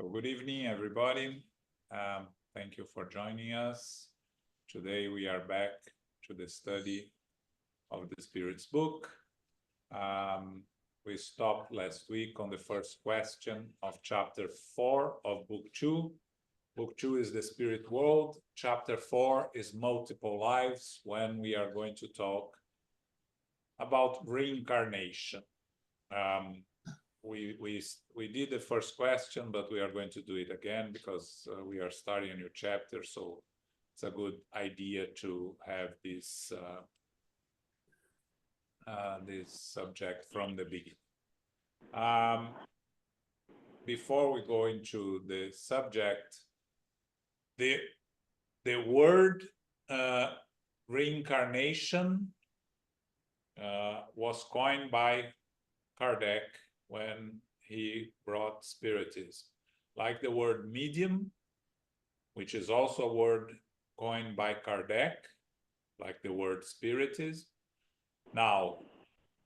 So good evening, everybody. Thank you for joining us. Today we are back to the study of the Spirit's book. We stopped last week on the first question of chapter 4 of book 2. Book 2 is the Spirit World. Chapter 4 is Multiple Lives, when we are going to talk about reincarnation. We did the first question, but we are going to do it again because we are starting a new chapter. So it's a good idea to have this this subject from the beginning. Before we go into the subject, the word reincarnation was coined by Kardec when he brought Spiritism. Like the word medium, which is also a word coined by Kardec, like the word Spiritism. Now,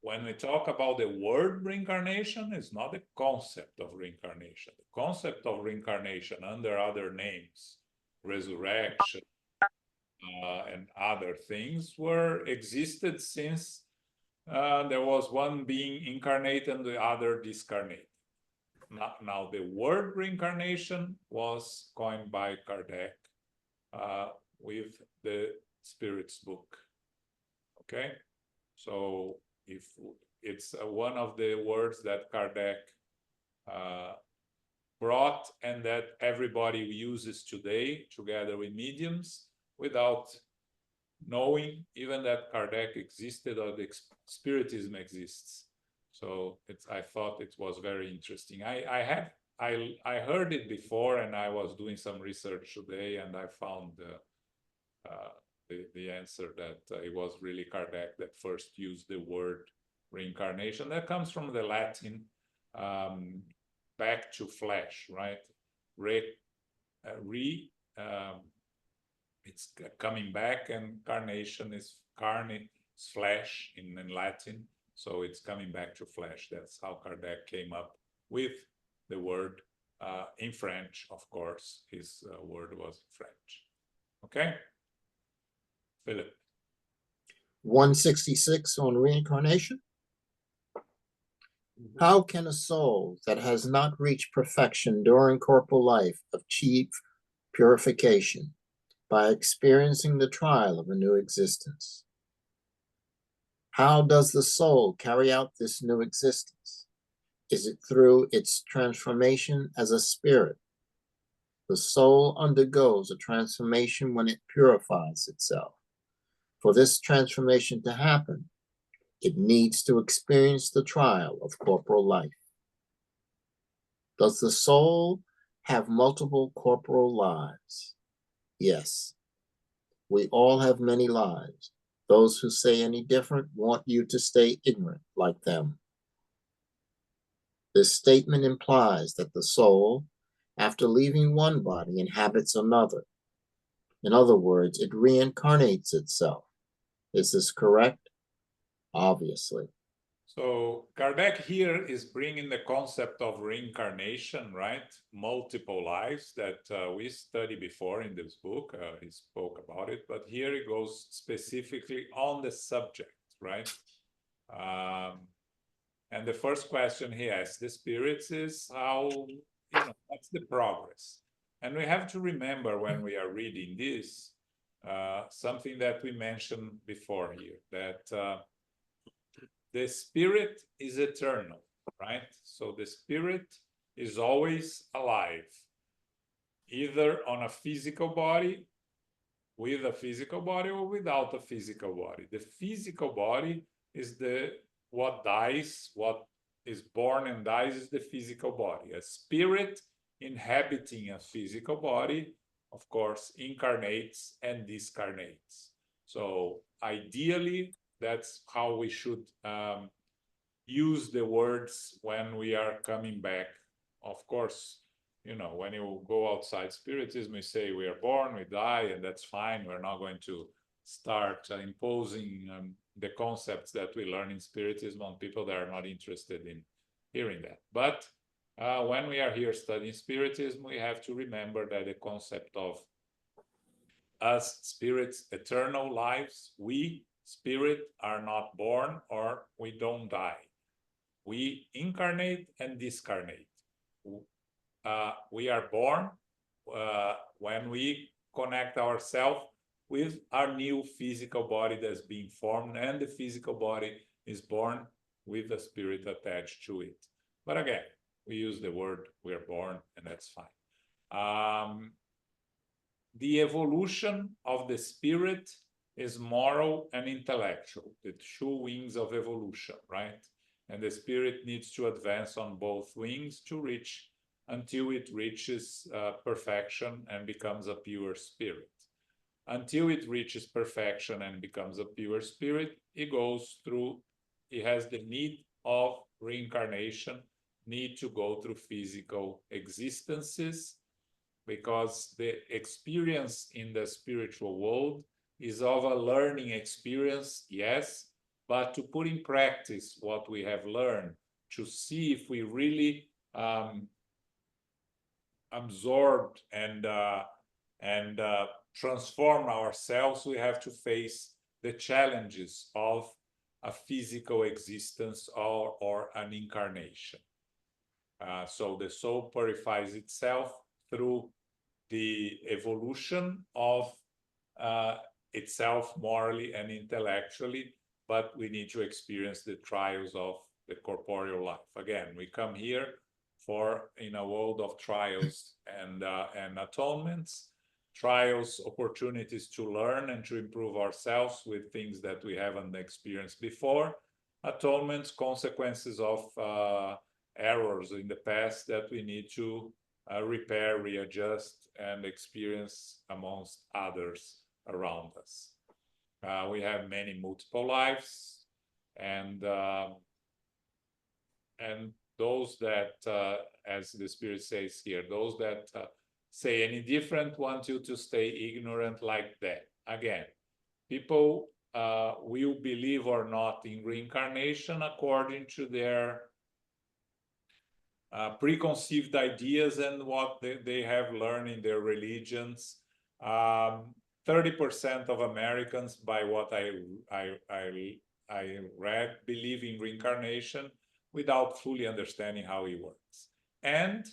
when we talk about the word reincarnation, it's not the concept of reincarnation. The concept of reincarnation under other names, resurrection, and other things existed since there was one being incarnate and the other discarnate. Now the word reincarnation was coined by Kardec with the Spirit's book. Okay, so if it's one of the words that Kardec brought and that everybody uses today together with mediums without knowing even that Kardec existed or the Spiritism exists. So I thought it was very interesting. I heard it before, and I was doing some research today, and I found the answer that it was really Kardec that first used the word reincarnation. That comes from the Latin back to flesh, right? It's coming back, and carnation is carne, is flesh in Latin. So it's coming back to flesh. That's how Kardec came up with the word in French, of course. His word was French. Okay? Philip. 166 on reincarnation. How can a soul that has not reached perfection during corporal life achieve purification by experiencing the trial of a new existence? How does the soul carry out this new existence? Is it through its transformation as a spirit? The soul undergoes a transformation when it purifies itself. For this transformation to happen, it needs to experience the trial of corporal life. Does the soul have multiple corporal lives? Yes. We all have many lives. Those who say any different want you to stay ignorant like them. This statement implies that the soul, after leaving one body, inhabits another. In other words, it reincarnates itself. Is this correct? Obviously. So Kardec here is bringing the concept of reincarnation, right? Multiple lives that we studied before in this book. He spoke about it, but here he goes specifically on the subject, right? And the first question he asks the spirits is how, what's the progress? And we have to remember when we are reading this, something that we mentioned before here, that the spirit is eternal, right? So the spirit is always alive, either on a physical body, with a physical body, or without a physical body. The physical body is what dies, what is born and dies is the physical body. A spirit inhabiting a physical body, of course, incarnates and discarnates. So ideally, that's how we should use the words when we are coming back. Of course, when you go outside Spiritism, we say we are born, we die, and that's fine. We're not going to start imposing the concepts that we learn in Spiritism on people that are not interested in hearing that. But When we are here studying Spiritism, we have to remember that the concept of us spirits, eternal lives, we spirit are not born or we don't die. We incarnate and discarnate. We are born when we connect ourselves with our new physical body that's being formed, and the physical body is born with a spirit attached to it. But again, we use the word we're born, and that's fine. The evolution of the spirit is moral and intellectual, the two wings of evolution, right? And the spirit needs to advance on both wings to reach until it reaches perfection and becomes a pure spirit. Until it reaches perfection and becomes a pure spirit, it goes through, it has the need of reincarnation, need to go through physical existences, because the experience in the spiritual world is of a learning experience, yes, but to put in practice what we have learned, to see if we really absorbed and transform ourselves, we have to face the challenges of a physical existence or an incarnation. So the soul purifies itself through the evolution of itself morally and intellectually, but we need to experience the trials of the corporeal life. Again, we come here in a world of trials and atonements, trials, opportunities to learn and to improve ourselves with things that we haven't experienced before, atonements, consequences of errors in the past that we need to repair, readjust, and experience amongst others around us. We have many multiple lives, and those that, as the Spirit says here, those that say any different want you to stay ignorant like that. Again, people will believe or not in reincarnation according to their preconceived ideas and what they have learned in their religions. 30% of Americans, by what I read, believe in reincarnation without fully understanding how it works. And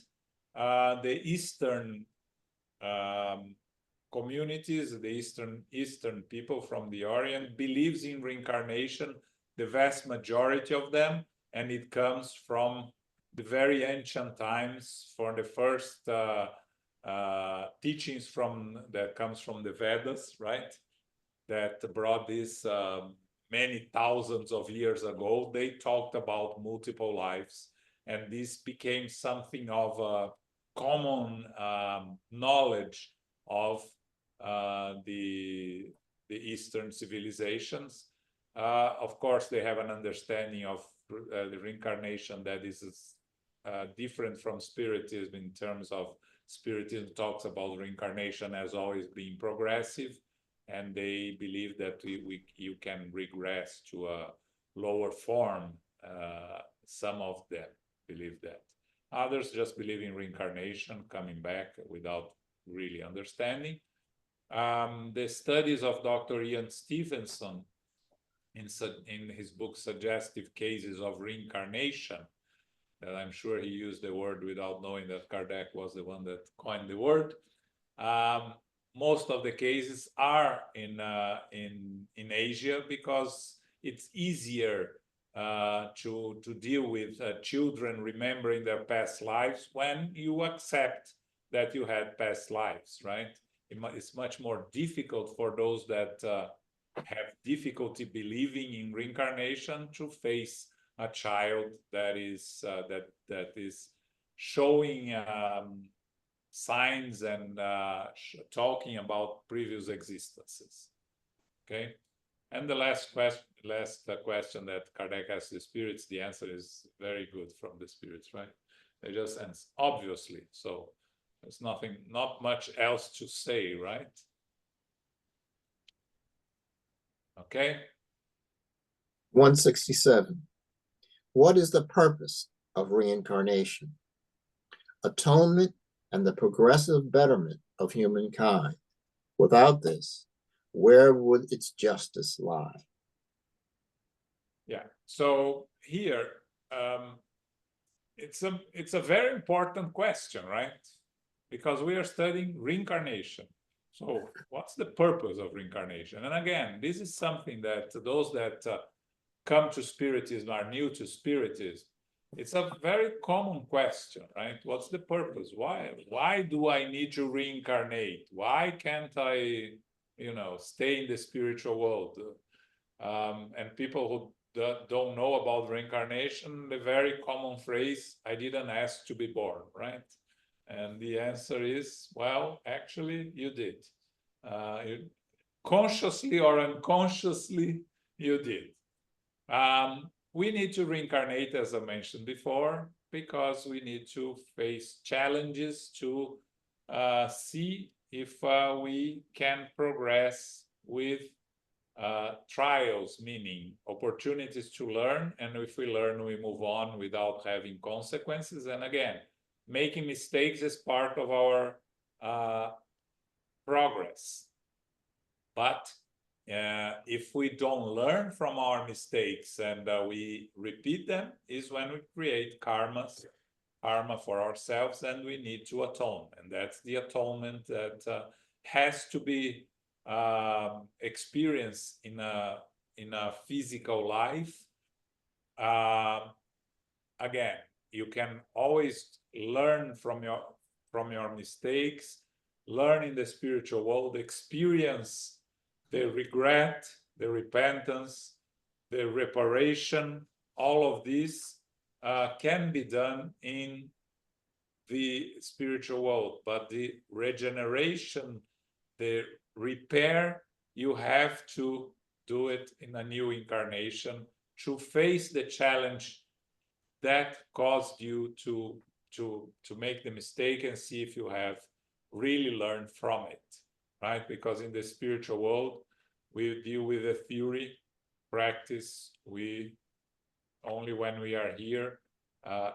the Eastern communities, the Eastern people from the Orient, believes in reincarnation, the vast majority of them, and it comes from the very ancient times, for the first teachings that comes from the Vedas, right? That brought this many thousands of years ago. They talked about multiple lives, and this became something of a common knowledge of the Eastern civilizations. Of course, they have an understanding of the reincarnation that is different from Spiritism, in terms of Spiritism talks about reincarnation as always being progressive, and they believe that you can regress to a lower form. Some of them believe that. Others just believe in reincarnation, coming back without really understanding. The studies of Dr. Ian Stevenson in his book Suggestive Cases of Reincarnation, that I'm sure he used the word without knowing that Kardec was the one that coined the word. Most of the cases are in Asia, because it's easier to deal with children remembering their past lives when you accept that you had past lives, right? It's much more difficult for those that have difficulty believing in reincarnation to face a child that is showing signs and talking about previous existences. Okay, and the last question that Kardec asked the spirits, the answer is very good from the spirits, right? They just answer obviously. So there's not much else to say, right? Okay. 167. What is the purpose of reincarnation? atonement, and the progressive betterment of humankind. Without this, where would its justice lie? Yeah. So here, it's a very important question, right? Because we are studying reincarnation. So what's the purpose of reincarnation? And again, this is something that those that come to Spiritism, are new to Spiritism, it's a very common question, right? What's the purpose? Why do I need to reincarnate? Why can't I, stay in the spiritual world? And people who don't know about reincarnation, the very common phrase, I didn't ask to be born, right? And the answer is, well, actually, you did. Consciously or unconsciously, you did. We need to reincarnate, as I mentioned before, because we need to face challenges to see if we can progress with trials, meaning opportunities to learn. And if we learn, we move on without having consequences. And again, making mistakes is part of our progress. But if we don't learn from our mistakes and we repeat them, is when we create karma for ourselves, and we need to atone. And that's the atonement that has to be experienced in a physical life. Again, you can always learn from your mistakes, learn in the spiritual world, experience the regret, the repentance, the reparation. All of this can be done in the spiritual world, but the regeneration, the repair, you have to do it in a new incarnation to face the challenge that caused you to make the mistake, and see if you have really learned from it, right? Because in the spiritual world, we deal with the theory, practice. We only when we are here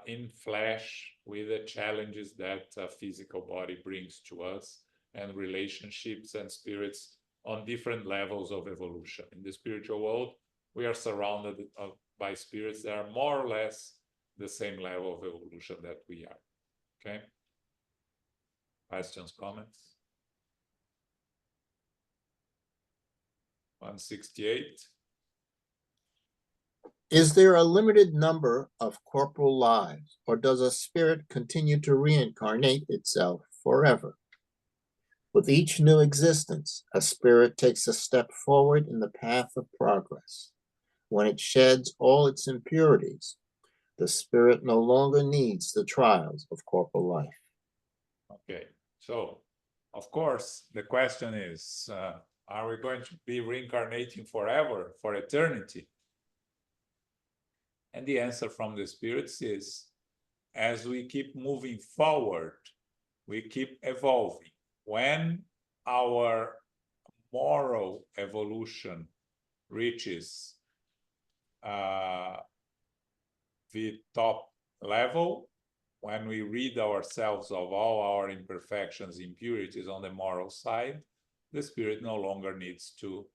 in flesh with the challenges that a physical body brings to us, and relationships and spirits on different levels of evolution. In the spiritual world, we are surrounded by spirits that are more or less the same level of evolution that we are. Okay? Questions, comments? 168. Is there a limited number of corporal lives, or does a spirit continue to reincarnate itself forever? With each new existence, a spirit takes a step forward in the path of progress. When it sheds all its impurities, the spirit no longer needs the trials of corporal life. Okay, so of course the question is, are we going to be reincarnating forever, for eternity? And the answer from the spirits is, as we keep moving forward, we keep evolving. When our moral evolution reaches the top level, when we rid ourselves of all our imperfections, impurities on the moral side, the spirit no longer needs to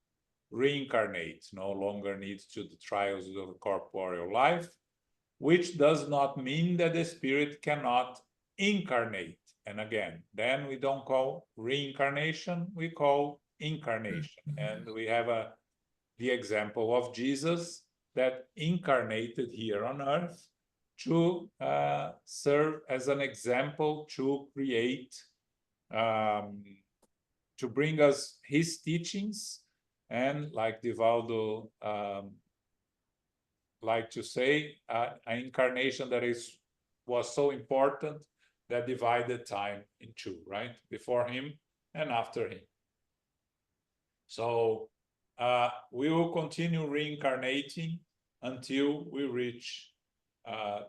reincarnate, no longer needs to the trials of corporeal life, which does not mean that the spirit cannot incarnate. And again, then we don't call reincarnation, we call incarnation. And we have the example of Jesus that incarnated here on earth to serve as an example, to create, to bring us his teachings. And like Divaldo like to say, an incarnation that was so important that divided time in two, right? Before him and after him. So we will continue reincarnating until we reach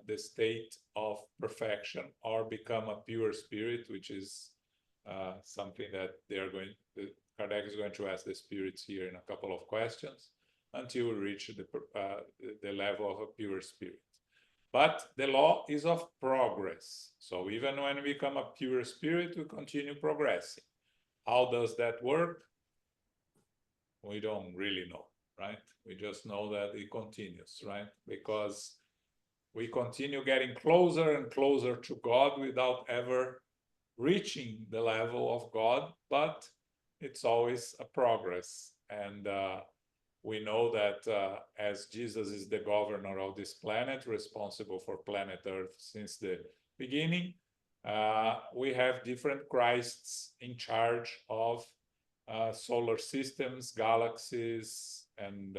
the state of perfection, or become a pure spirit, which is something that Kardec is going to ask the spirits here in a couple of questions, until we reach the level of a pure spirit. But the law is of progress. So even when we become a pure spirit, we continue progressing. How does that work? We don't really know, right? We just know that it continues, right? Because we continue getting closer and closer to God without ever reaching the level of God, but it's always a progress. And we know that as Jesus is the governor of this planet, responsible for planet Earth since the beginning, we have different Christs in charge of solar systems, galaxies, and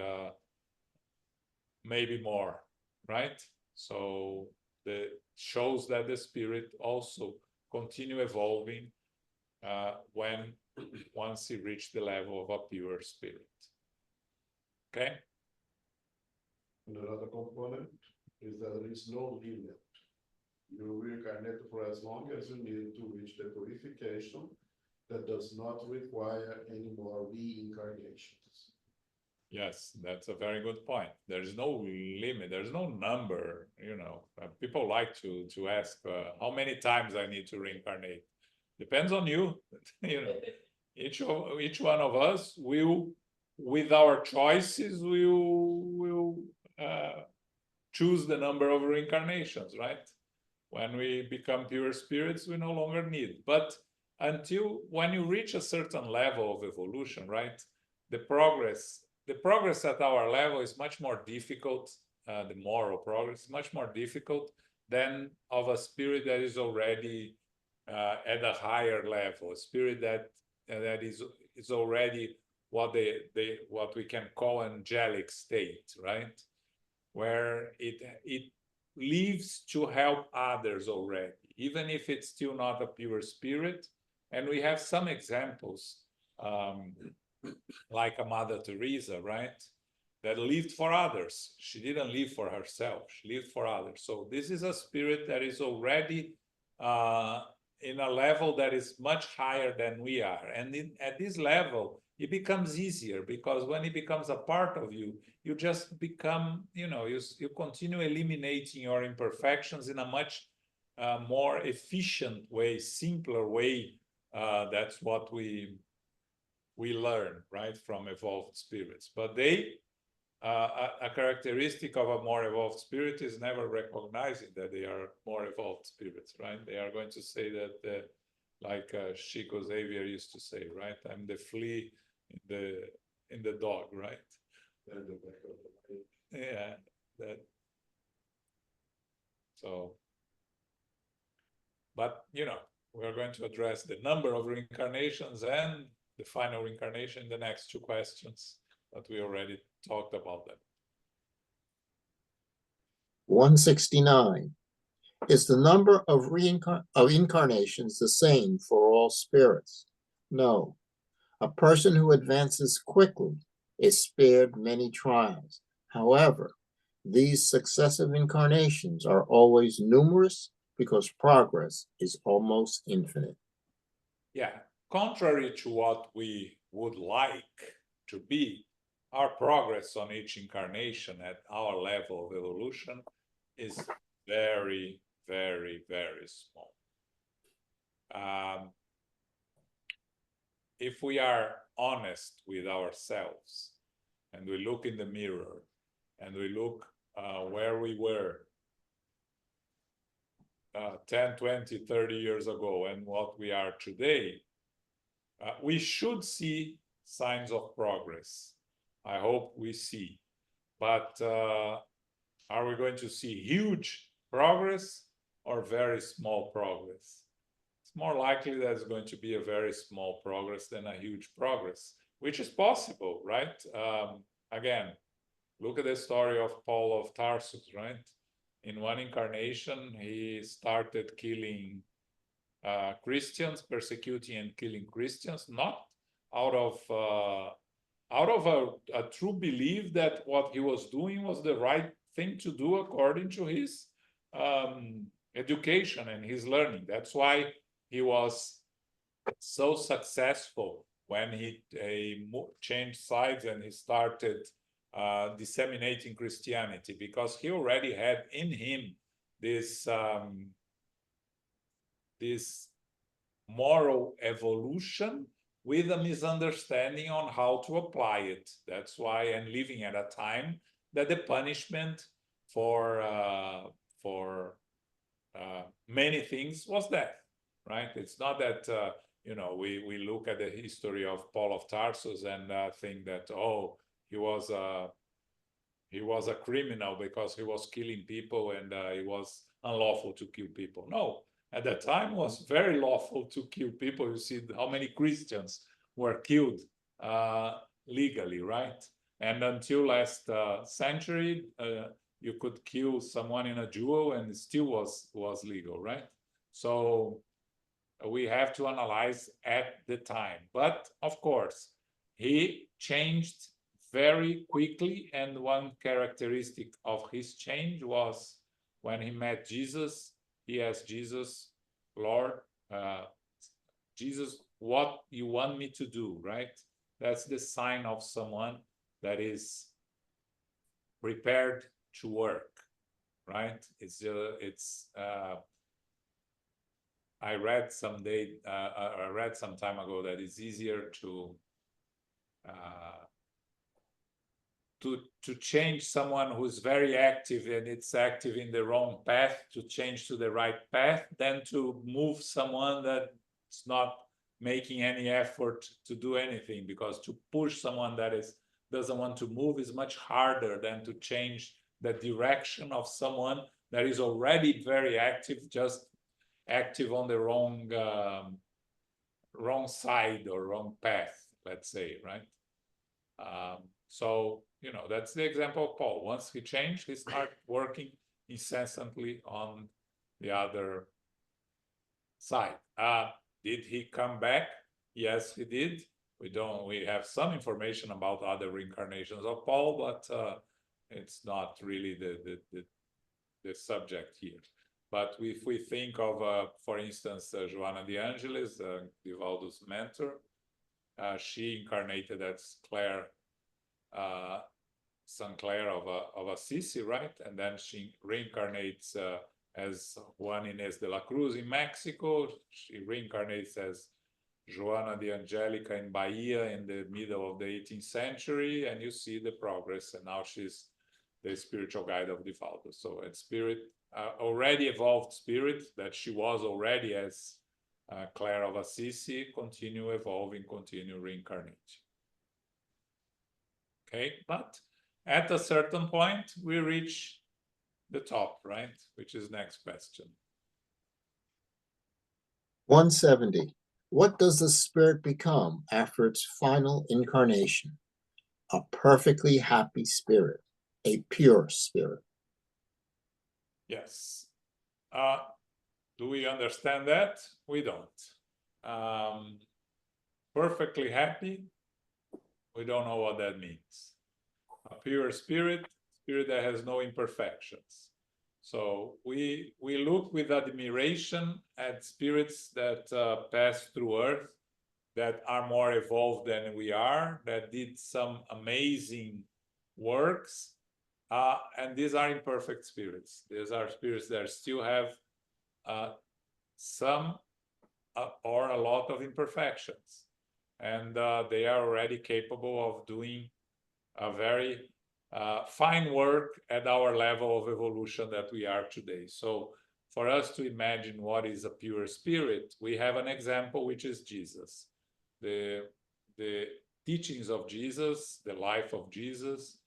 maybe more, right? So the shows that the spirit also continue evolving when once he reached the level of a pure spirit. Okay. Another component is that there is no limit. You reincarnate for as long as you need to reach the purification that does not require any more reincarnations. Yes, that's a very good point. There's no limit. There's no number. You know, people like to ask how many times I need to reincarnate. Depends on you. You know, each one of us will, with our choices, will choose the number of reincarnations. Right? When we become pure spirits, we no longer need. But until when you reach a certain level of evolution, right? The progress at our level is much more difficult. The moral progress is much more difficult than of a spirit that is already at a higher level. A spirit that is already what what we can call angelic state, right? Where it lives to help others already, even if it's still not a pure spirit. And we have some examples, like a Mother Teresa, right? That lived for others. She didn't live for herself, she lived for others. So this is a spirit that is already in a level that is much higher than we are. And at this level, it becomes easier because when it becomes a part of you, you just become, you know, you continue eliminating your imperfections in a much more efficient way, simpler way. That's what we learn, right, from evolved spirits. But a characteristic of a more evolved spirit is never recognizing that they are more evolved spirits, right? They are going to say that, like Chico Xavier used to say, right? I'm the flea in the dog, right? Yeah, that. So, but you know, we're going to address the number of reincarnations and the final reincarnation in the next two questions, but we already talked about them. 169. Is the number of incarnations the same for all spirits? No. A person who advances quickly is spared many trials. However, these successive incarnations are always numerous because progress is almost infinite. Yeah, contrary to what we would like to be, our progress on each incarnation at our level of evolution is very, very, very small. If we are honest with ourselves and we look in the mirror and we look where we were 10, 20, 30 years ago and what we are today, we should see signs of progress. I hope we see. But are we going to see huge progress or very small progress? It's more likely that it's going to be a very small progress than a huge progress, which is possible, right? Again, look at the story of Paul of Tarsus, right? In one incarnation, he started killing Christians, persecuting and killing Christians, not out of a true belief that what he was doing was the right thing to do according to his education and his learning. That's why he was so successful when he changed sides and he started disseminating Christianity, because he already had in him this this moral evolution with a misunderstanding on how to apply it. That's why, and living at a time that the punishment for many things was death, right? It's not that you know, we look at the history of Paul of Tarsus and think that, oh, he was a criminal because he was killing people and it was unlawful to kill people. No, at that time it was very lawful to kill people. You see how many Christians were killed legally, right? And until last century, you could kill someone in a duel and it still was legal, right? So we have to analyze at the time. But of course, he changed very quickly, and one characteristic of his change was when he met Jesus, he asked Jesus, Lord, Jesus, what you want me to do, right? That's the sign of someone that is prepared to work, right? I read some time ago that it's easier to change someone who's very active and it's active in the wrong path, to change to the right path, than to move someone that's not making any effort to do anything. Because to push someone that doesn't want to move is much harder than to change the direction of someone that is already very active, just active on the wrong side or wrong path, let's say, right? So, you know, that's the example of Paul. Once he changed, he started working incessantly on the other side. Did he come back? Yes, he did. We have some information about other reincarnations of Paul, but it's not really the subject here. But if we think of, for instance, Joana de Angelis, Divaldo's mentor, she incarnated as Claire, San Clare of Assisi, right? And then she reincarnates as Juan Inés de la Cruz in Mexico. She reincarnates as Joana de Angelica in Bahia in the middle of the 18th century, and you see the progress. And now she's the spiritual guide of Divaldo. So a spirit, already evolved spirit that she was already as Clare of Assisi, continue evolving, continue reincarnating. Okay, but at a certain point, we reach the top, right? Which is next question. 170. What does the spirit become after its final incarnation? A perfectly happy spirit, a pure spirit. Yes. Do we understand that? We don't. Perfectly happy, we don't know what that means. A pure spirit that has no imperfections. So we look with admiration at spirits that pass through Earth, that are more evolved than we are, that did some amazing works, and these are imperfect spirits. These are spirits that still have some or a lot of imperfections, and they are already capable of doing a very fine work at our level of evolution that we are today. So for us to imagine what is a pure spirit, we have an example, which is Jesus. The teachings of Jesus, the life of Jesus,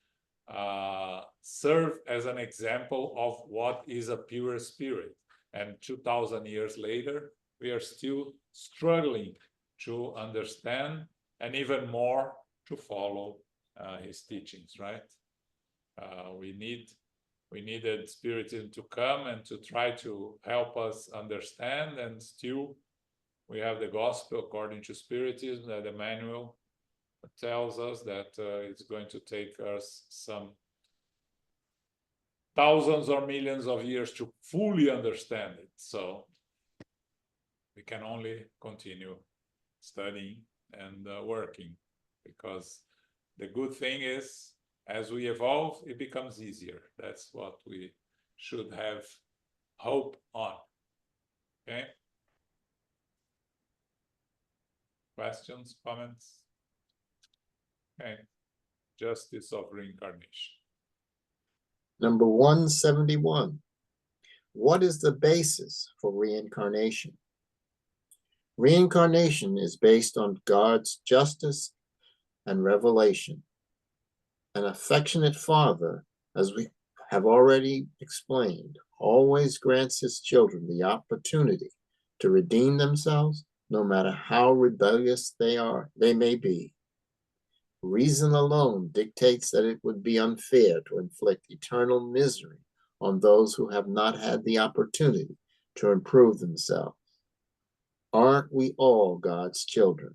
serve as an example of what is a pure spirit. And 2,000 years later, we are still struggling to understand and even more to follow his teachings, right? We needed Spiritism to come and to try to help us understand, and still we have the gospel according to Spiritism that Emmanuel tells us that it's going to take us some thousands or millions of years to fully understand it. So we can only continue studying and working, because the good thing is, as we evolve, it becomes easier. That's what we should have hope on. Okay? Questions, comments? Okay. Justice of reincarnation. Number 171. What is the basis for reincarnation? Reincarnation is based on God's justice and revelation. An affectionate father, as we have already explained, always grants his children the opportunity to redeem themselves, no matter how rebellious they may be. Reason alone dictates that it would be unfair to inflict eternal misery on those who have not had the opportunity to improve themselves. Aren't we all God's children?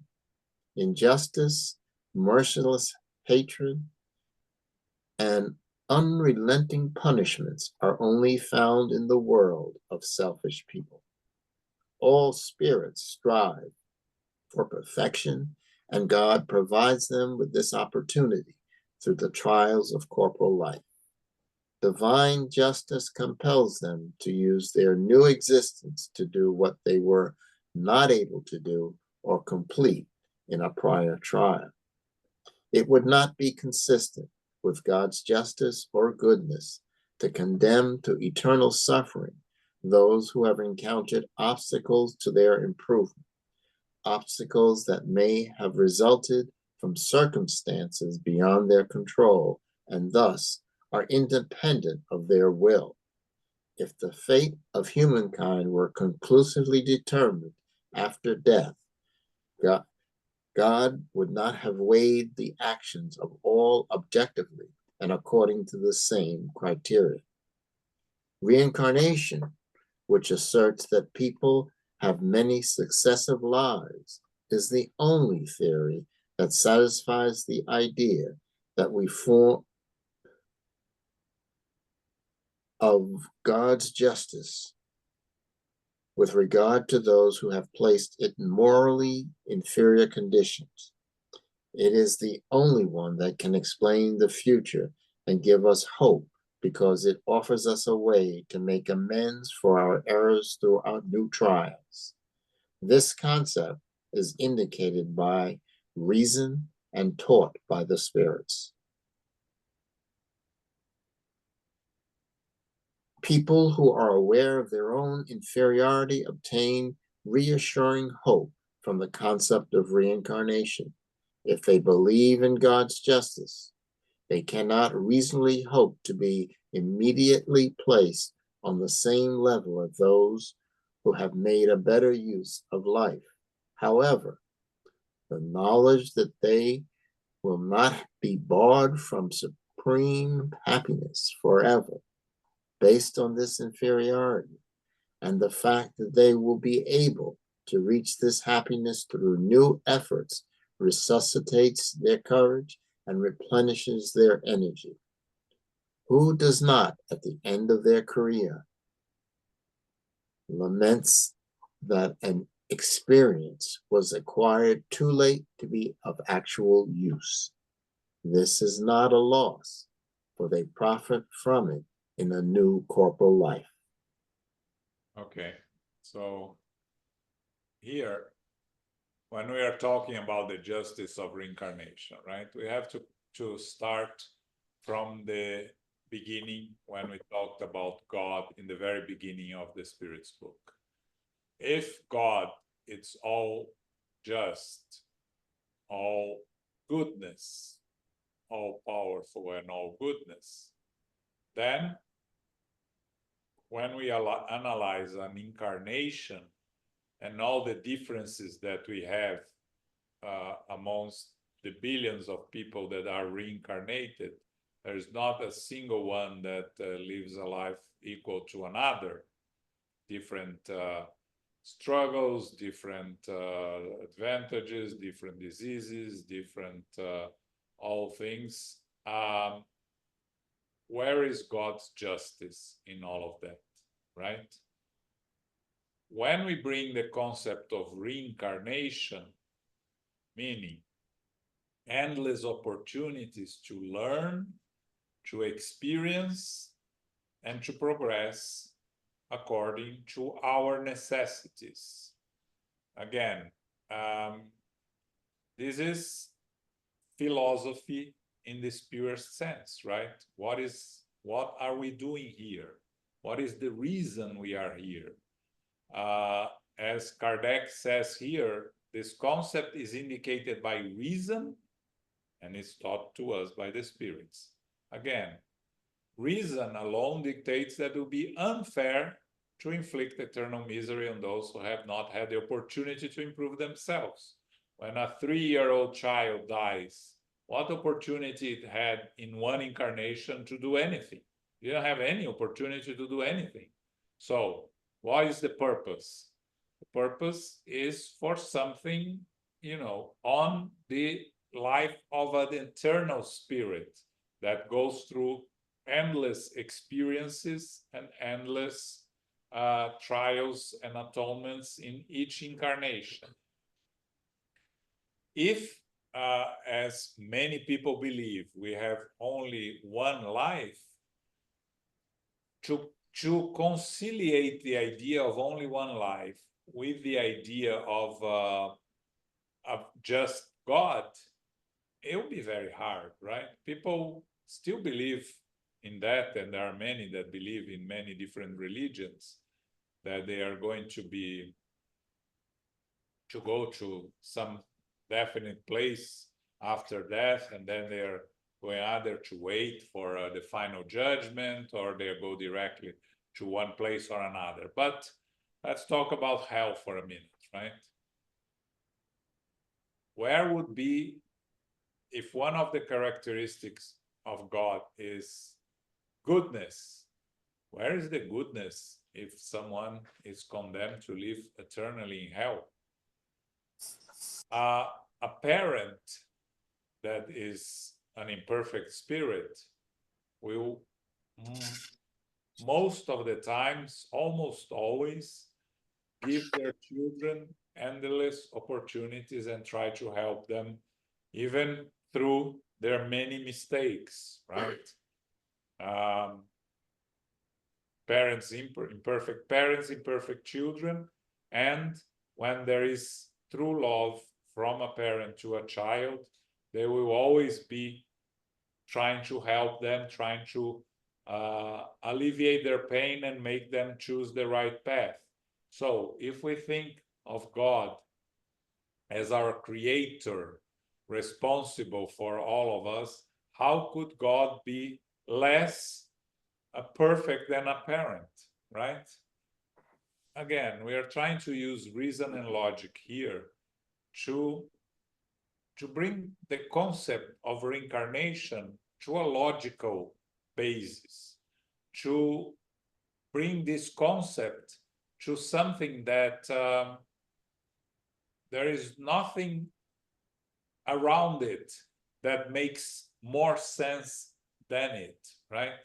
Injustice, merciless hatred, and unrelenting punishments are only found in the world of selfish people. All spirits strive for perfection, and God provides them with this opportunity through the trials of corporal life. Divine justice compels them to use their new existence to do what they were not able to do or complete in a prior trial. It would not be consistent with God's justice or goodness to condemn to eternal suffering those who have encountered obstacles to their improvement, obstacles that may have resulted from circumstances beyond their control and thus are independent of their will. If the fate of humankind were conclusively determined after death, God would not have weighed the actions of all objectively and according to the same criteria. Reincarnation, which asserts that people have many successive lives, is the only theory that satisfies the idea that we form of God's justice with regard to those who have placed it in morally inferior conditions. It is the only one that can explain the future and give us hope because it offers us a way to make amends for our errors through our new trials. This concept is indicated by reason and taught by the spirits. People who are aware of their own inferiority obtain reassuring hope from the concept of reincarnation. If they believe in God's justice, they cannot reasonably hope to be immediately placed on the same level as those who have made a better use of life. However, the knowledge that they will not be barred from supreme happiness forever, based on this inferiority, and the fact that they will be able to reach this happiness through new efforts resuscitates their courage and replenishes their energy. Who does not, at the end of their career, laments that an experience was acquired too late to be of actual use? This is not a loss, for they profit from it in a new corporal life. Okay, so here, when we are talking about the justice of reincarnation, right, we have to start from the beginning when we talked about God in the very beginning of the Spirit's book. If God is all just, all goodness, all powerful and all goodness, then when we analyze an incarnation and all the differences that we have amongst the billions of people that are reincarnated, there's not a single one that lives a life equal to another. Different struggles, different advantages, different diseases, different all things. Where is God's justice in all of that, right? When we bring the concept of reincarnation, meaning endless opportunities to learn, to experience, and to progress according to our necessities. Again, this is philosophy in this purest sense, right? What are we doing here? What is the reason we are here? As Kardec says here, this concept is indicated by reason and is taught to us by the spirits. Again, reason alone dictates that it will be unfair to inflict eternal misery on those who have not had the opportunity to improve themselves. When a 3-year-old child dies, what opportunity it had in one incarnation to do anything? You don't have any opportunity to do anything. So, what is the purpose? The purpose is for something, on the life of an eternal spirit that goes through endless experiences and endless trials and atonements in each incarnation. If, as many people believe, we have only one life, to conciliate the idea of only one life with the idea of just God, it will be very hard, right? People still believe in that, and there are many that believe in many different religions, that they are going to go to some definite place after death, and then they're going either to wait for the final judgment, or they'll go directly to one place or another. But let's talk about hell for a minute, right? Where would be, if one of the characteristics of God is goodness, where is the goodness if someone is condemned to live eternally in hell? A parent that is an imperfect spirit will, most of the times, almost always, give their children endless opportunities and try to help them, even through their many mistakes, right? Imperfect parents, imperfect children, and when there is true love from a parent to a child, they will always be trying to help them, trying to alleviate their pain and make them choose the right path. So if we think of God as our creator, responsible for all of us, how could God be less perfect than a parent, right? Again, we are trying to use reason and logic here to bring the concept of reincarnation to a logical basis, to bring this concept to something that there is nothing around it that makes more sense than it, right?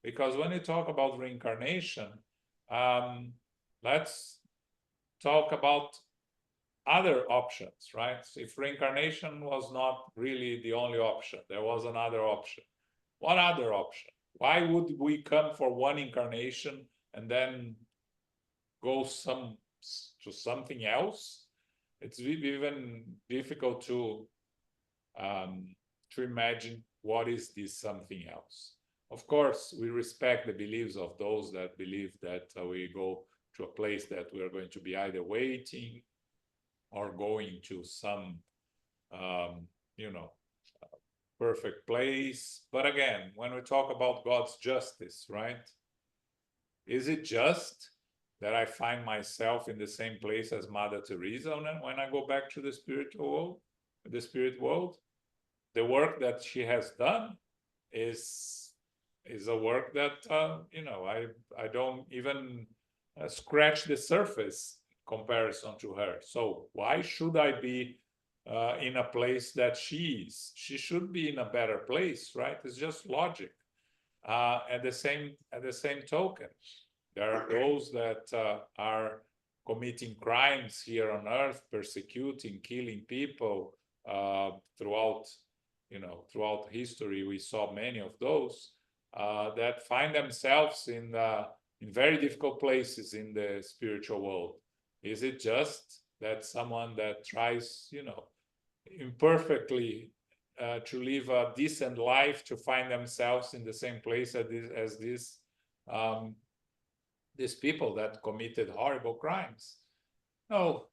Because when you talk about reincarnation, let's talk about other options, right? If reincarnation was not really the only option, there was another option. What other option? Why would we come for one incarnation and then go to something else? It's even difficult to imagine what is this something else. Of course, we respect the beliefs of those that believe that we go to a place that we are going to be either waiting or going to some, perfect place. But again, when we talk about God's justice, right? Is it just that I find myself in the same place as Mother Teresa when I go back to the spiritual world, the spirit world? The work that she has done is a work that I don't even scratch the surface in comparison to her. So why should I be in a place that she is? She should be in a better place, right? It's just logic. At the same token, there are those that are committing crimes here on earth, persecuting, killing people throughout history. We saw many of those that find themselves in in very difficult places in the spiritual world? Is it just that someone that tries, imperfectly to live a decent life to find themselves in the same place as these people that committed horrible crimes? No,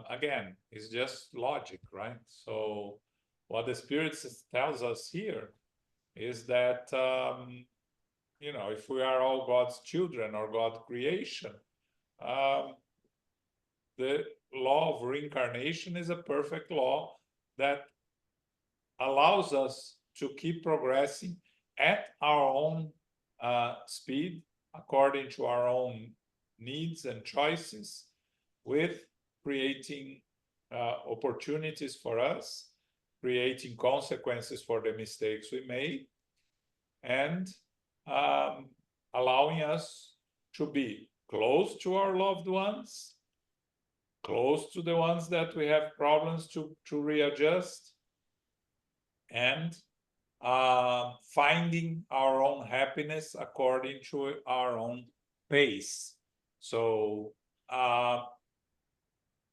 again, it's just logic, right? So what the Spirit tells us here is that, if we are all God's children or God's creation, the law of reincarnation is a perfect law that allows us to keep progressing at our own speed, according to our own needs and choices, with creating opportunities for us, creating consequences for the mistakes we made, and allowing us to be close to our loved ones, close to the ones that we have problems to readjust, and finding our own happiness according to our own pace. So,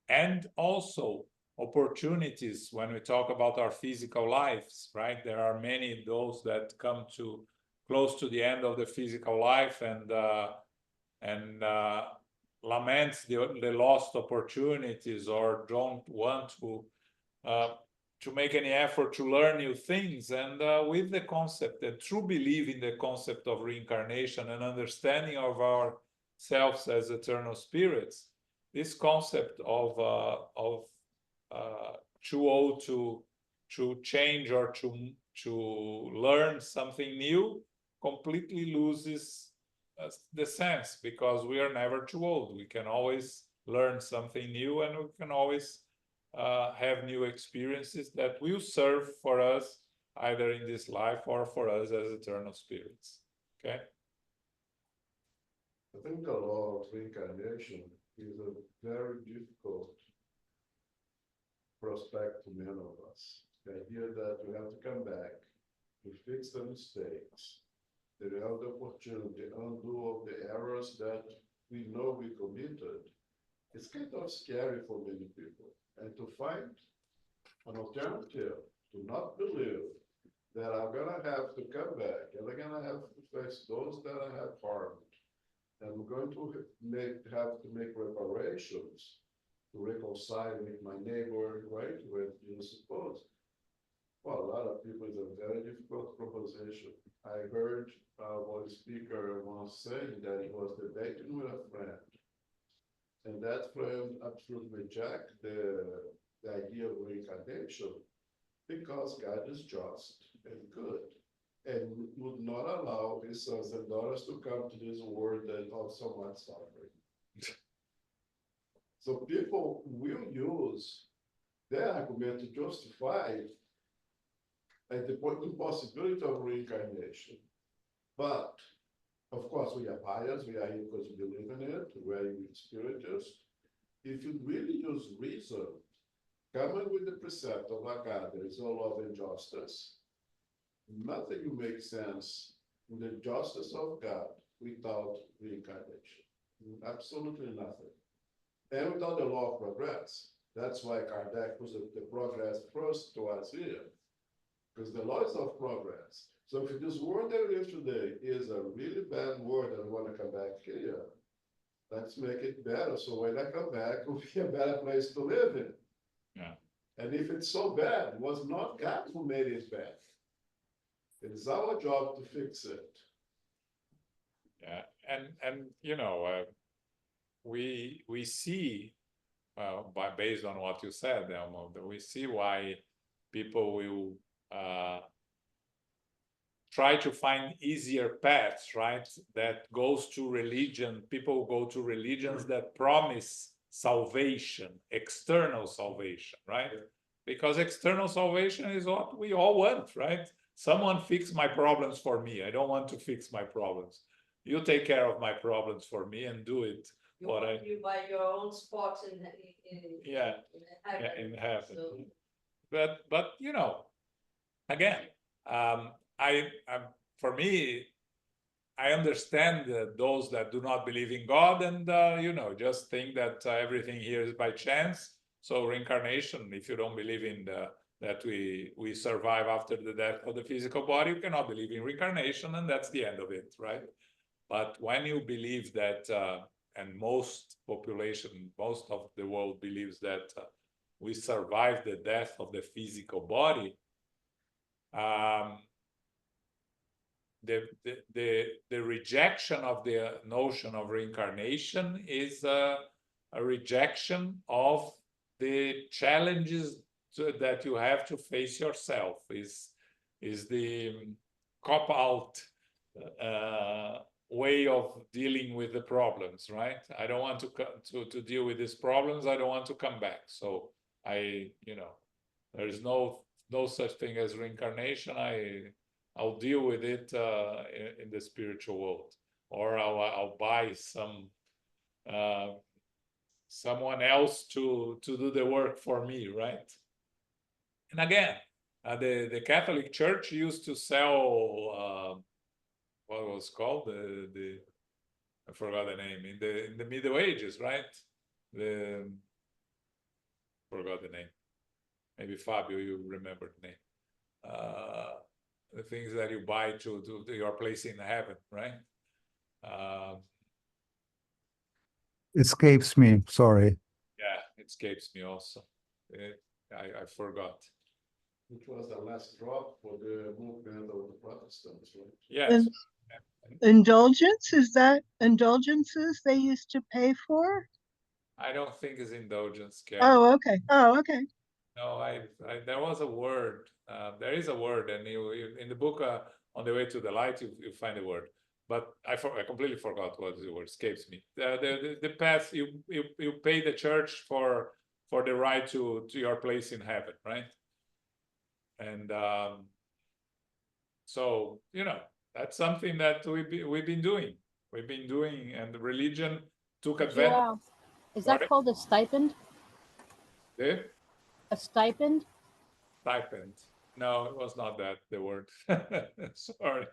and also opportunities when we talk about our physical lives, right? There are many those that come to close to the end of the physical life and laments the lost opportunities, or don't want to make any effort to learn new things. And with the concept, the true belief in the concept of reincarnation and understanding of ourselves as eternal spirits, this concept of too old to change or to learn something new completely loses the sense, because we are never too old. We can always learn something new, and we can always have new experiences that will serve for us either in this life or for us as eternal spirits. Okay? I think the law of reincarnation is a very difficult prospect to many of us. The idea that we have to come back to fix the mistakes, that we have the opportunity to undo all the errors that we know we committed. It's kind of scary for many people. And to find an alternative, to not believe that I'm gonna have to come back and I'm gonna have to face those that I have harmed. And I'm going to have to make reparations to reconcile with my neighbor, right? With you suppose. Well, a lot of people, is a very difficult proposition. I heard one speaker once saying that he was debating with a friend, and that friend absolutely rejected the idea of reincarnation because God is just and good, and would not allow his sons and daughters to come to this world of so much suffering. So people will use their argument to justify the impossibility of reincarnation. But of course, we are biased, we are here because we believe in it, we are spiritualists. If you really use reason, coming with the precept of our God, there is no love and justice, nothing will make sense in the justice of God without reincarnation. Absolutely nothing. And without the law of progress. That's why Kardec puts the progress first to us here, because the law is of progress. So if this world that we live today is a really bad world and we want to come back here, let's make it better. So when I come back, it will be a better place to live in. Yeah. And if it's so bad, it was not God who made it bad. It is our job to fix it. Yeah, and we see, based on what you said, Elmo, that we see why people will try to find easier paths, right? That goes to religion. People go to religions that promise salvation, external salvation, right? Because external salvation is what we all want, right? Someone fix my problems for me. I don't want to fix my problems. You take care of my problems for me and do it. You buy your own spot in Yeah, heaven. in heaven. So, But again, I for me, I understand those that do not believe in God and, just think that everything here is by chance. So reincarnation, if you don't believe in that we survive after the death of the physical body, you cannot believe in reincarnation, and that's the end of it, right? But when you believe that, and most of the world believes that we survive the death of the physical body, the rejection of the notion of reincarnation is a rejection of the challenges that you have to face yourself. Is the cop-out way of dealing with the problems, right? I don't want to deal with these problems. I don't want to come back. So there is no such thing as reincarnation. I'll deal with it in the spiritual world, or I'll buy someone else to do the work for me, right? And again, the Catholic Church used to sell what was called I forgot the name in the Middle Ages, right? Forgot the name. Maybe Fabio, you remember the name. The things that you buy to your place in heaven, right? Escapes me, sorry. Yeah, it escapes me also. I forgot. Which was the last drop for the movement of the Protestants, right? Yes. Indulgence, is that indulgences they used to pay for? I don't think it's indulgence, Karen. Oh, okay. Oh, okay. No, there was a word. There is a word, and you in the book On the Way to the Light, you find a word. But I completely forgot what the word. Escapes me. The path you pay the church for the right to your place in heaven, right? And so that's something that we've been doing. We've been doing, and the religion took advantage. Is that called a stipend? The A stipend? stipend. No, it was not that the word. Sorry.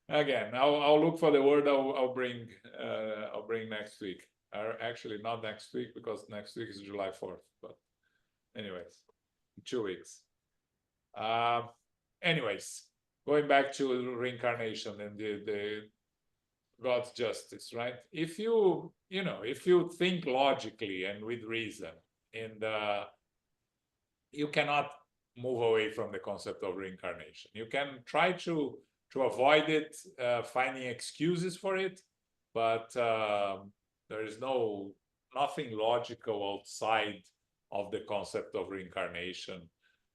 Again, I'll look for the word. I'll bring next week. Actually, not next week, because next week is July 4th. But anyways, 2 weeks. Anyways, going back to reincarnation and the God's justice, right? If you think logically and with reason, and you cannot move away from the concept of reincarnation. You can try to avoid it, finding excuses for it, but there is nothing logical outside of the concept of reincarnation.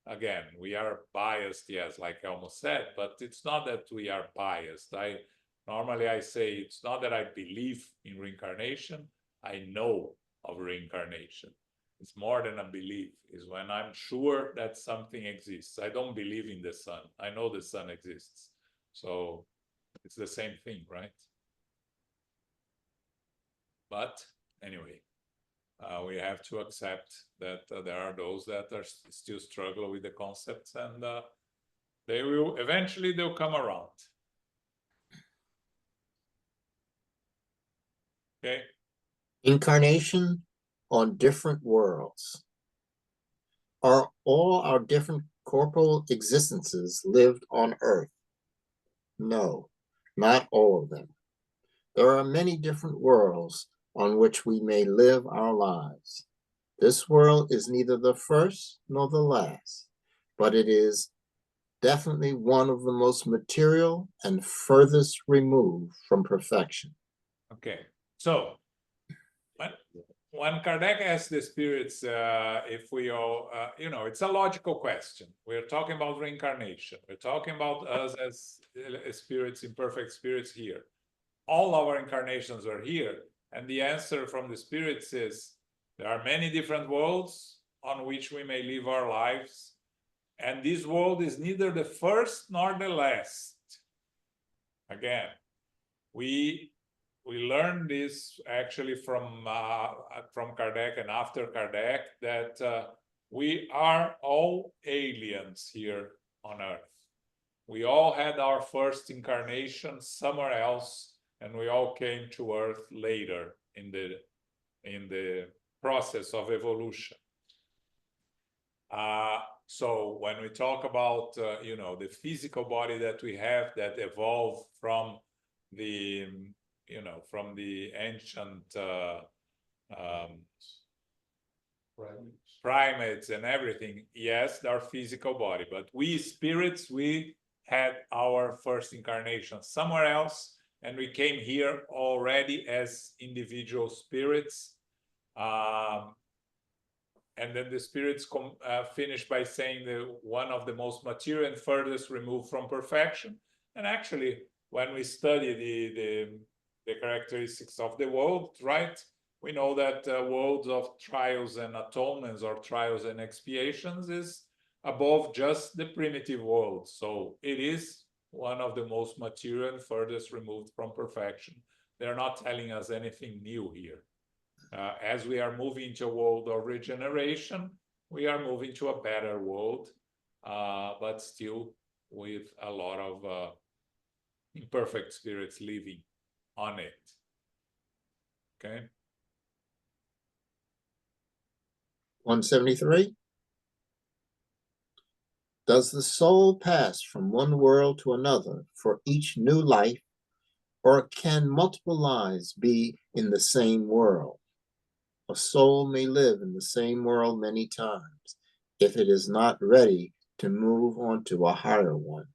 Again, we are biased, yes, like I almost said, but it's not that we are biased. Normally I say it's not that I believe in reincarnation, I know of reincarnation. It's more than a belief. Is when I'm sure that something exists. I don't believe in the sun. I know the sun exists. So it's the same thing, right? But anyway, we have to accept that there are those that are still struggle with the concepts, and they'll come around. Okay. Incarnation on different worlds. Are all our different corporal existences lived on Earth? No, not all of them. There are many different worlds on which we may live our lives. This world is neither the first nor the last, but it is definitely one of the most material and furthest removed from perfection. Okay, so when Kardec asked the spirits if we all, it's a logical question. We're talking about reincarnation. We're talking about us as spirits, imperfect spirits here. All our incarnations are here. And the answer from the spirits is, there are many different worlds on which we may live our lives. And this world is neither the first nor the last. Again, we learned this actually from Kardec and after Kardec, that we are all aliens here on Earth. We all had our first incarnation somewhere else, and we all came to Earth later in the process of evolution. So when we talk about the physical body that we have that evolved from the from the ancient primates and everything, yes, our physical body, but we spirits, we had our first incarnation somewhere else, and we came here already as individual spirits. And then the spirits finish by saying that one of the most mature and furthest removed from perfection. And actually, when we study the characteristics of the world, right, we know that worlds of trials and atonements or trials and expiations is above just the primitive world. So it is one of the most mature and furthest removed from perfection. They're not telling us anything new here. As we are moving to a world of regeneration, we are moving to a better world, but still with a lot of imperfect spirits living on it. Okay. 173. Does the soul pass from one world to another for each new life, or can multiple lives be in the same world? A soul may live in the same world many times if it is not ready to move on to a higher one.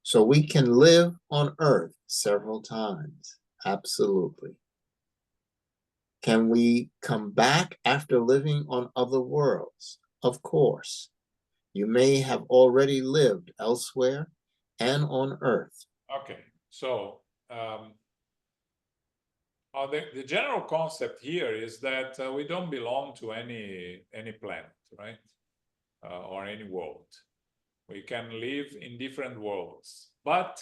So we can live on earth several times. Absolutely. Can we come back after living on other worlds? Of course. You may have already lived elsewhere and on earth. Okay, so the general concept here is that we don't belong to any planet, right? Or any world. We can live in different worlds. But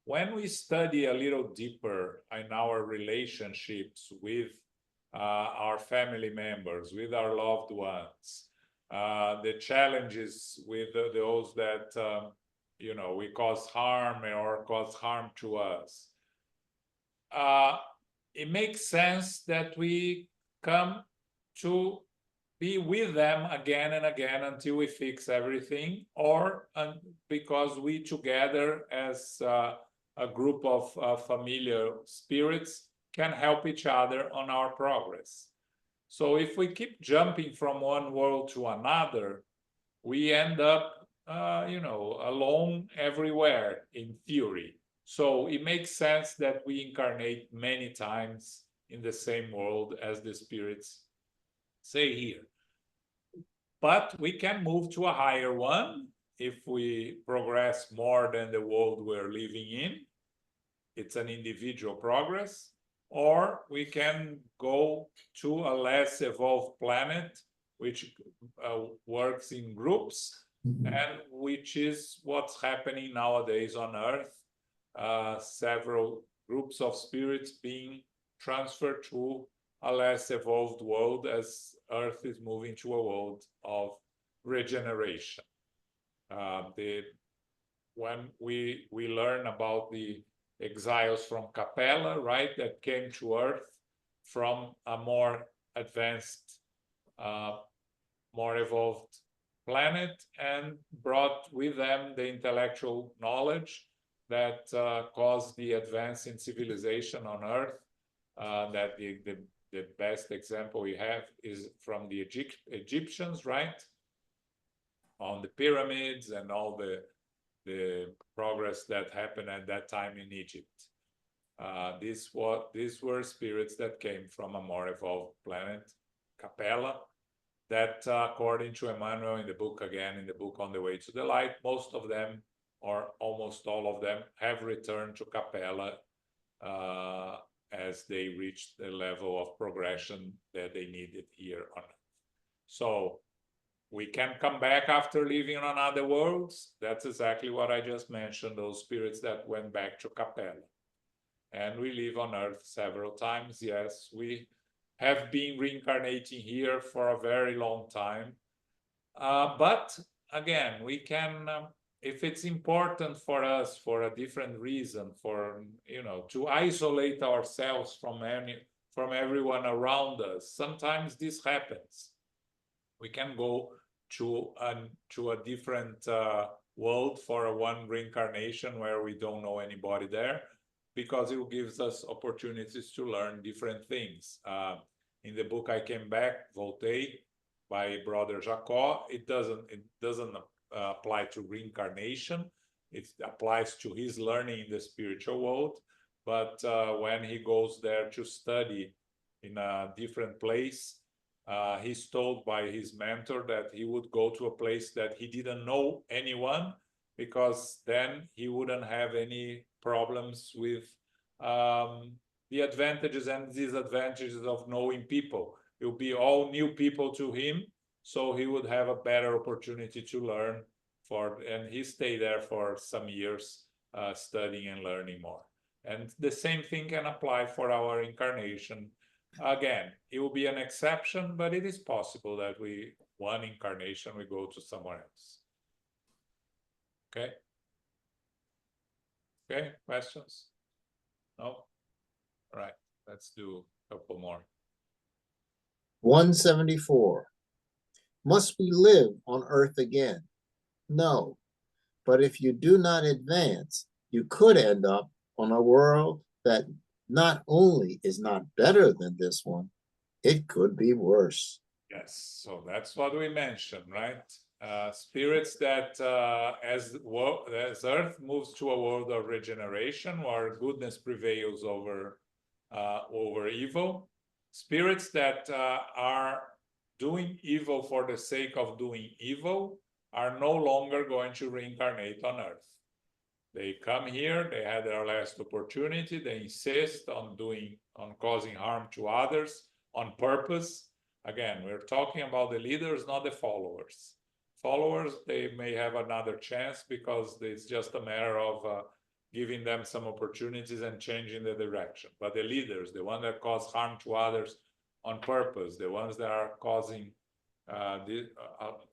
when we study a little deeper in our relationships with our family members, with our loved ones, the challenges with those that we cause harm or cause harm to us, it makes sense that we come to be with them again and again until we fix everything, or because we together as a group of familiar spirits can help each other on our progress. So if we keep jumping from one world to another, we end up alone everywhere in theory. So it makes sense that we incarnate many times in the same world as the spirits say here. But we can move to a higher one if we progress more than the world we're living in. It's an individual progress. Or we can go to a less evolved planet, which works in groups, and which is what's happening nowadays on Earth. Several groups of spirits being transferred to a less evolved world as Earth is moving to a world of regeneration. When we learn about the exiles from Capella, right, that came to Earth from a more advanced, more evolved planet and brought with them the intellectual knowledge that caused the advance in civilization on Earth. That the best example we have is from the Egyptians, right? On the pyramids and all the progress that happened at that time in Egypt. These were spirits that came from a more evolved planet, Capella, that according to Emmanuel in the book On the Way to the Light, most of them, or almost all of them, have returned to Capella as they reached the level of progression that they needed here on Earth. So we can come back after living on other worlds. That's exactly what I just mentioned, those spirits that went back to Capella. And we live on Earth several times. Yes, we have been reincarnating here for a very long time. But again, we can if it's important for us for a different reason, for, you know, to isolate ourselves from everyone around us, sometimes this happens. We can go to a different world for a one reincarnation where we don't know anybody there, because it gives us opportunities to learn different things. In the book I Came Back, Voltaire, by Brother Jacob, it doesn't apply to reincarnation. It applies to his learning in the spiritual world. But when he goes there to study in a different place, he's told by his mentor that he would go to a place that he didn't know anyone, because then he wouldn't have any problems with the advantages and disadvantages of knowing people. It will be all new people to him, so he would have a better opportunity to learn and he stayed there for some years, studying and learning more. And the same thing can apply for our incarnation. Again, it will be an exception, but it is possible that one incarnation, we go to somewhere else. Okay? Okay, questions? No? All right, let's do a couple more. 174. Must we live on earth again? No. But if you do not advance, you could end up on a world that not only is not better than this one, it could be worse. Yes, so that's what we mentioned, right? Spirits that as Earth moves to a world of regeneration, where goodness prevails over evil, spirits that are doing evil for the sake of doing evil are no longer going to reincarnate on Earth. They come here, they had their last opportunity, they insist on causing harm to others on purpose. Again, we're talking about the leaders, not the followers. Followers, they may have another chance because it's just a matter of giving them some opportunities and changing the direction. But the leaders, the ones that cause harm to others on purpose, the ones that are causing a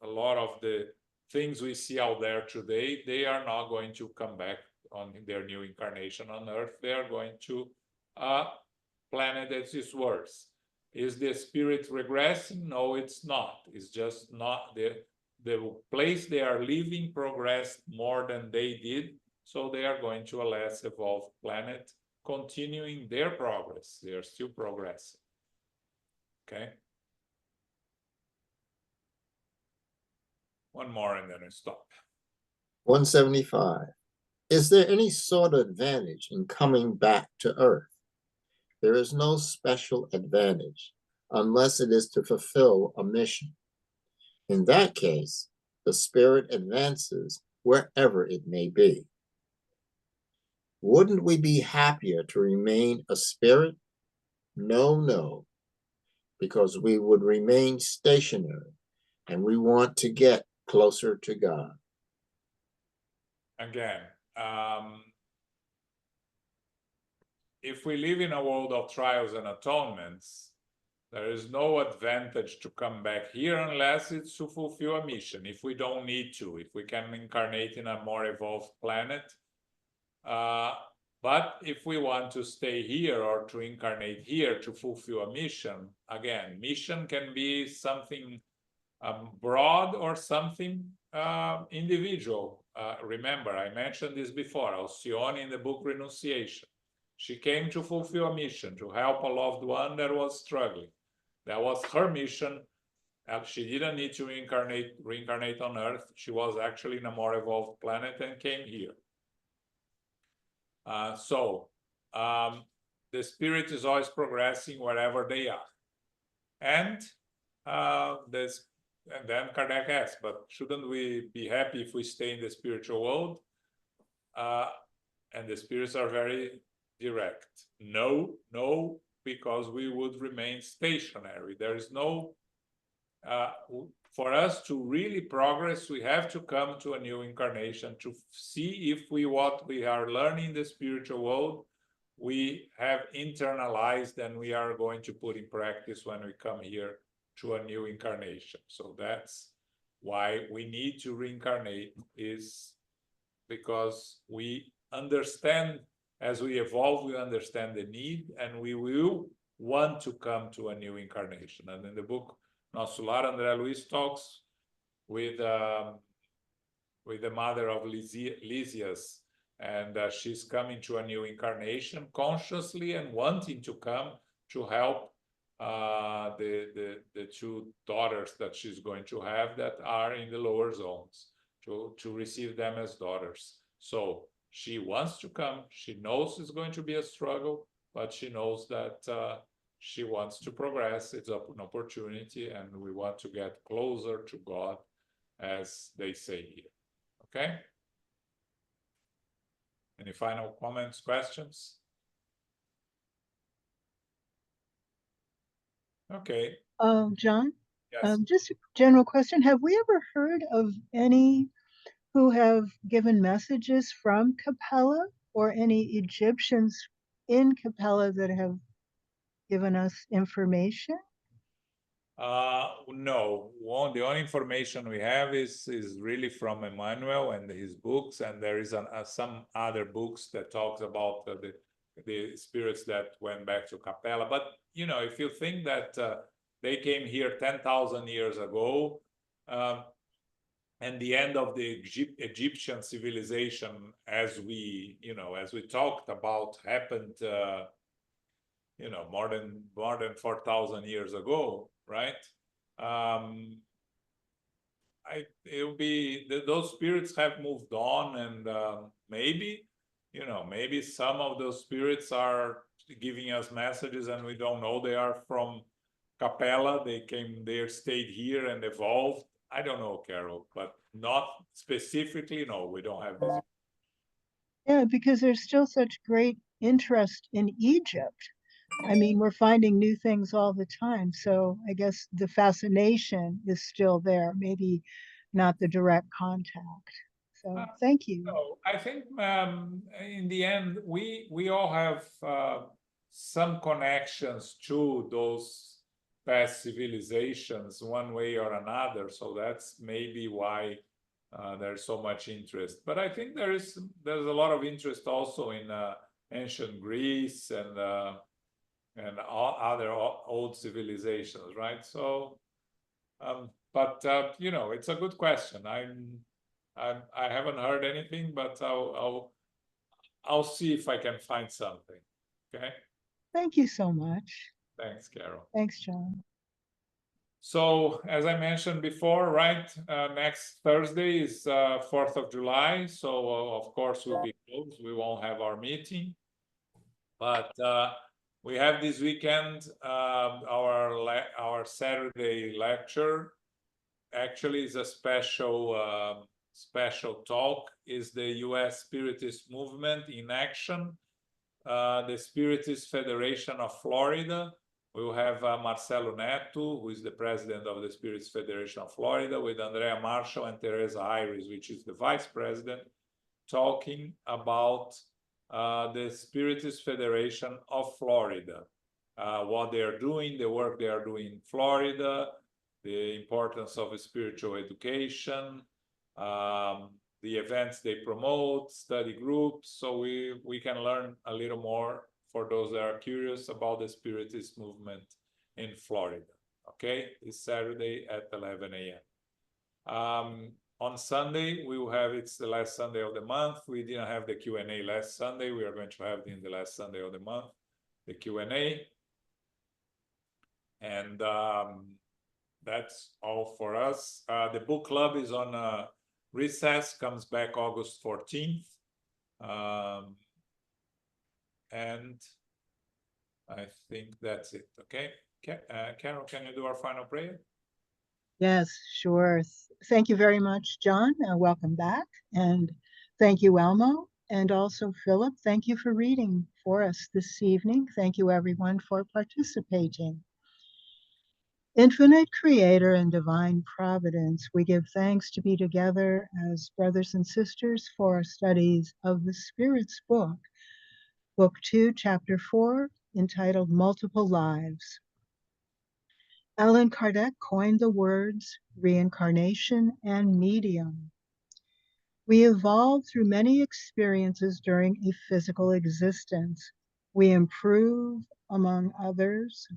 lot of the things we see out there today, they are not going to come back on their new incarnation on Earth. They are going to a planet that is worse. Is the spirit regressing? No, it's not. It's just not the place they are living progressed more than they did, so they are going to a less evolved planet, continuing their progress. They are still progressing. Okay. One more and then I stop. 175. Is there any sort of advantage in coming back to Earth? There is no special advantage unless it is to fulfill a mission. In that case, the spirit advances wherever it may be. Wouldn't we be happier to remain a spirit? No, because we would remain stationary and we want to get closer to God. Again, if we live in a world of trials and atonements, there is no advantage to come back here unless it's to fulfill a mission. If we don't need to, if we can incarnate in a more evolved planet. But if we want to stay here or to incarnate here to fulfill a mission, again, mission can be something broad or something individual. Remember, I mentioned this before, Alcyone in the book Renunciation. She came to fulfill a mission, to help a loved one that was struggling. That was her mission. She didn't need to reincarnate on Earth. She was actually in a more evolved planet and came here. The spirit is always progressing wherever they are. And then Kardec asked, but shouldn't we be happy if we stay in the spiritual world? And the spirits are very direct. No, because we would remain stationary. There is no, for us to really progress, we have to come to a new incarnation to see if what we are learning in the spiritual world, we have internalized and we are going to put in practice when we come here to a new incarnation. So that's why we need to reincarnate, is because we understand, as we evolve, we understand the need, and we will want to come to a new incarnation. And in the book, Nosso Lar, André Luiz talks with the mother of Lysias, and she's coming to a new incarnation consciously and wanting to come to help the two daughters that she's going to have that are in the lower zones, to receive them as daughters. So she wants to come. She knows it's going to be a struggle, but she knows that she wants to progress. It's an opportunity, and we want to get closer to God, as they say here. Okay? Any final comments, questions? Okay. John, Yes. just a general question. Have we ever heard of any who have given messages from Capella, or any Egyptians in Capella that have given us information? No. The only information we have is really from Emmanuel and his books, and there is some other books that talks about the spirits that went back to Capella. But you know, if you think that they came here 10,000 years ago, and the end of the Egyptian civilization, as we talked about, happened more than 4,000 years ago, right? It'll be those spirits have moved on, and maybe some of those spirits are giving us messages, and we don't know they are from Capella. They stayed here and evolved. I don't know, Carol, but not specifically. No, we don't have this. Yeah, because there's still such great interest in Egypt. I mean, we're finding new things all the time. So I guess the fascination is still there, maybe not the direct contact. So thank you. No, I think in the end, we all have some connections to those past civilizations one way or another. So that's maybe why there's so much interest. But I think there's a lot of interest also in ancient Greece and all other old civilizations, right? So, but it's a good question. I haven't heard anything, but I'll see if I can find something. Okay. Thank you so much. Thanks, Carol. Thanks, John. So, as I mentioned before, right, next Thursday is 4th of July. So, of course, we'll be closed. We won't have our meeting. But we have this weekend our Saturday lecture. Actually, is a special talk. Is the U.S. Spiritist Movement in Action, the Spiritist Federation of Florida. We will have Marcelo Neto, who is the president of the Spiritist Federation of Florida, with Andrea Marshall and Teresa Iris, which is the vice president, talking about the Spiritist Federation of Florida, what they are doing, the work they are doing in Florida, the importance of spiritual education, the events they promote, study groups, so we can learn a little more for those that are curious about the Spiritist movement in Florida. Okay, it's Saturday at 11 a.m. On Sunday, we will have, it's the last Sunday of the month. We didn't have the Q&A last Sunday. We are going to have it in the last Sunday of the month, the Q&A. And that's all for us. The book club is on recess, comes back August 14th. And I think that's it, okay? Carol, can you do our final prayer? Yes, sure. Thank you very much, John. Welcome back. And thank you, Elmo. And also, Philip, thank you for reading for us this evening. Thank you, everyone, for participating. Infinite Creator and Divine Providence, we give thanks to be together as brothers and sisters for our studies of the Spirit's book, Book 2, Chapter 4, entitled Multiple Lives. Allan Kardec coined the words reincarnation and medium. We evolve through many experiences during a physical existence. We improve, among others,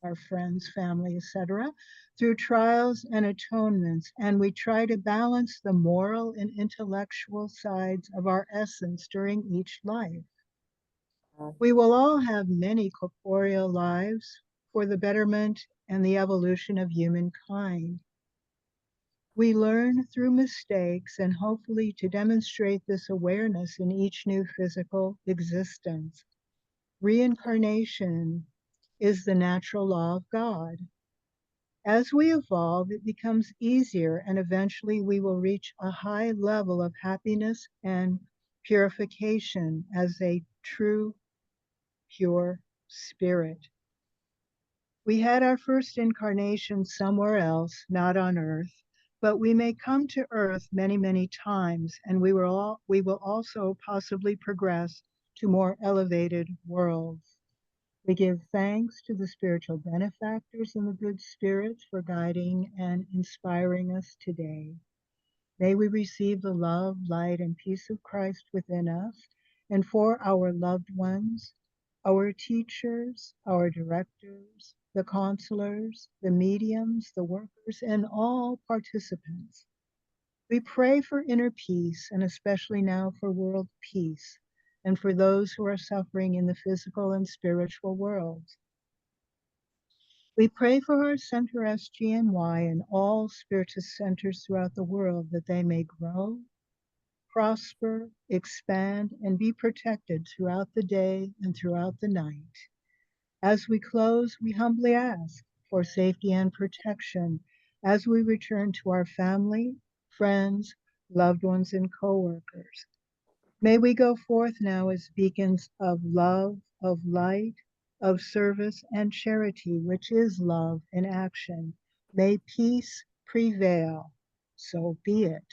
our friends, family, etc., through trials and atonements, and we try to balance the moral and intellectual sides of our essence during each life. We will all have many corporeal lives for the betterment and the evolution of humankind. We learn through mistakes and hopefully to demonstrate this awareness in each new physical existence. Reincarnation is the natural law of God. As we evolve, it becomes easier, and eventually we will reach a high level of happiness and purification as a true, pure spirit. We had our first incarnation somewhere else, not on earth, but we may come to earth many, many times, and we will also possibly progress to more elevated worlds. We give thanks to the spiritual benefactors and the good spirits for guiding and inspiring us today. May we receive the love, light, and peace of Christ within us and for our loved ones, our teachers, our directors, the counselors, the mediums, the workers, and all participants. We pray for inner peace, and especially now for world peace, and for those who are suffering in the physical and spiritual worlds. We pray for our Center SGNY and all Spiritist centers throughout the world that they may grow, prosper, expand, and be protected throughout the day and throughout the night. As we close, we humbly ask for safety and protection as we return to our family, friends, loved ones, and co-workers. May we go forth now as beacons of love, of light, of service and charity, which is love in action. May peace prevail. So be it.